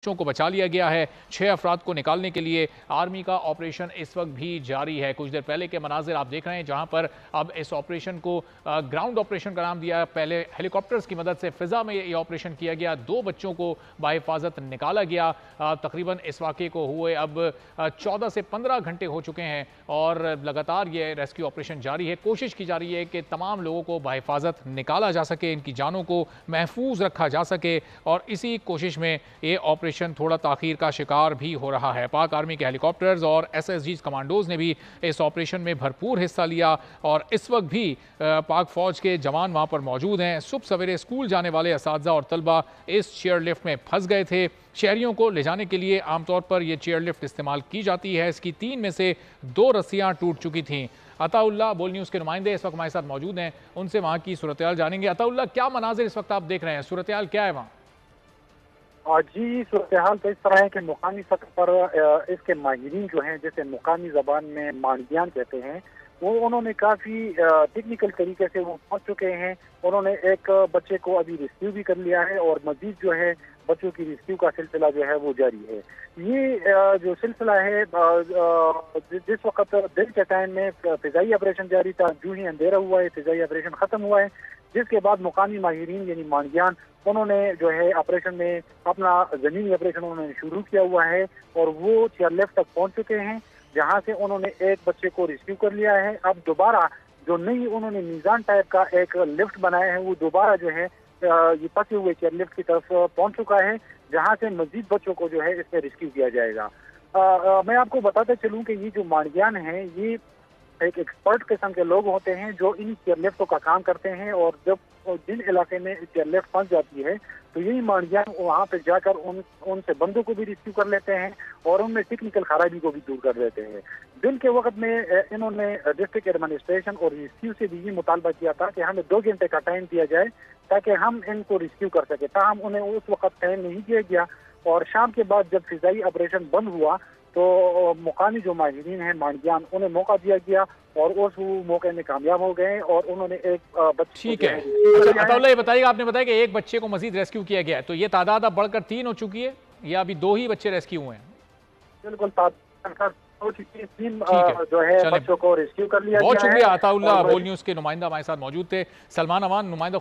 बच्चों को बचा लिया गया है। 6 अफराद को निकालने के लिए आर्मी का ऑपरेशन इस वक्त भी जारी है। कुछ देर पहले के मनाजिर आप देख रहे हैं, जहां पर अब इस ऑपरेशन को ग्राउंड ऑपरेशन का नाम दिया। पहले हेलीकॉप्टर्स की मदद से फिजा में ये ऑपरेशन किया गया। 2 बच्चों को बाहिफाजत निकाला गया। तकरीबन इस वाक़े को हुए अब 14 से 15 घंटे हो चुके हैं और लगातार ये रेस्क्यू ऑपरेशन जारी है। कोशिश की जा रही है कि तमाम लोगों को बाहिफाजत निकाला जा सके, इनकी जानों को महफूज रखा जा सके, और इसी कोशिश में ये ऑपरेशन थोड़ा ताखीर का शिकार भी हो रहा है। पाक आर्मी के हेलीकॉप्टर्स और एसएसजी कमांडोज ने भी इस ऑपरेशन में भरपूर हिस्सा लिया और इस वक्त भी पाक फौज के जवान वहां पर मौजूद हैं। सुबह सवेरे स्कूल जाने वाले असातिज़ा और तलबा इस चेयर लिफ्ट में फंस गए थे। शहरियों को ले जाने के लिए आमतौर पर यह चेयर लिफ्ट इस्तेमाल की जाती है। इसकी 3 में से 2 रस्सियां टूट चुकी थीं। अताउल्लाह बोल न्यूज़ के नुमाइंदे इस वक्त हमारे साथ मौजूद हैं, उनसे वहां की सूरत हाल जानेंगे। अताउल्लाह, क्या मनाजिर इस वक्त आप देख रहे हैं, सूरत हाल क्या है वहाँ? जी, सूरत हाल तो इस तरह है कि मुकामी सतह पर इसके माहिरीन जो हैं, जैसे मुकामी जबान में मानगियान कहते हैं, वो उन्होंने काफ़ी टेक्निकल तरीके से वो पहुंच चुके हैं। उन्होंने एक बच्चे को अभी रेस्क्यू भी कर लिया है और मजीद जो है बच्चों की रेस्क्यू का सिलसिला जो है वो जारी है। ये जो सिलसिला है, जिस वक्त दिन के टाइम में फिजाई ऑपरेशन जारी था, जो ही अंधेरा हुआ है फिजाई ऑपरेशन खत्म हुआ है, जिसके बाद मुकामी माहिरीन यानी मानगियान उन्होंने जो है ऑपरेशन में अपना जमीनी ऑपरेशन उन्होंने शुरू किया हुआ है और वो चेयरलिफ्ट तक पहुंच चुके हैं, जहां से उन्होंने एक बच्चे को रेस्क्यू कर लिया है। अब दोबारा जो नई उन्होंने मीजान टाइप का एक लिफ्ट बनाया है, वो दोबारा जो है ये फंसे हुए चेयरलिफ्ट की तरफ पहुंच चुका है, जहां से मजीद बच्चों को जो है इसमें रेस्क्यू किया जाएगा। मैं आपको बताते चलूं कि ये जो मानगियान है, ये एक एक्सपर्ट किस्म के लोग होते हैं जो इन चेयरलिफ्टों का काम करते हैं, और जब जिन इलाके में चेयरलिफ्ट फंस जाती है तो यही मानगियान वहाँ पे जाकर उनसे बंदों को भी रेस्क्यू कर लेते हैं और उनमें टेक्निकल खराबी को भी दूर कर देते हैं। दिन के वक्त में इन्होंने डिस्ट्रिक्ट एडमिनिस्ट्रेशन और रेस्क्यू से भी ये मुतालबा किया था कि हमें 2 घंटे का टाइम दिया जाए ताकि हम इनको रेस्क्यू कर सके। ताहम उन्हें उस वक्त टाइम नहीं दिया गया और शाम के बाद जब फिजाई ऑपरेशन बंद हुआ तो मुकामी जो माहिरीन हैं मानगियान, उन्हें मौका दिया गया और उस मौके में कामयाब हो गए और उन्होंने एक बच्चे। ठीक है, अच्छा अताउल्लाह, ये बताइएगा, आपने बताया कि एक बच्चे को मजीद रेस्क्यू किया गया है, तो ये तादाद अब बढ़कर 3 हो चुकी है या अभी 2 ही बच्चे रेस्क्यू हुए हैं? बिल्कुल, हो चुकी है, 3 जो है बच्चों को रेस्क्यू कर लिया गया है। बहुत शुक्रिया अताउल्लाह, बोल न्यूज़ के नुमाइंदा हमारे साथ मौजूद थे। सलमान अमान, नुमाइंदा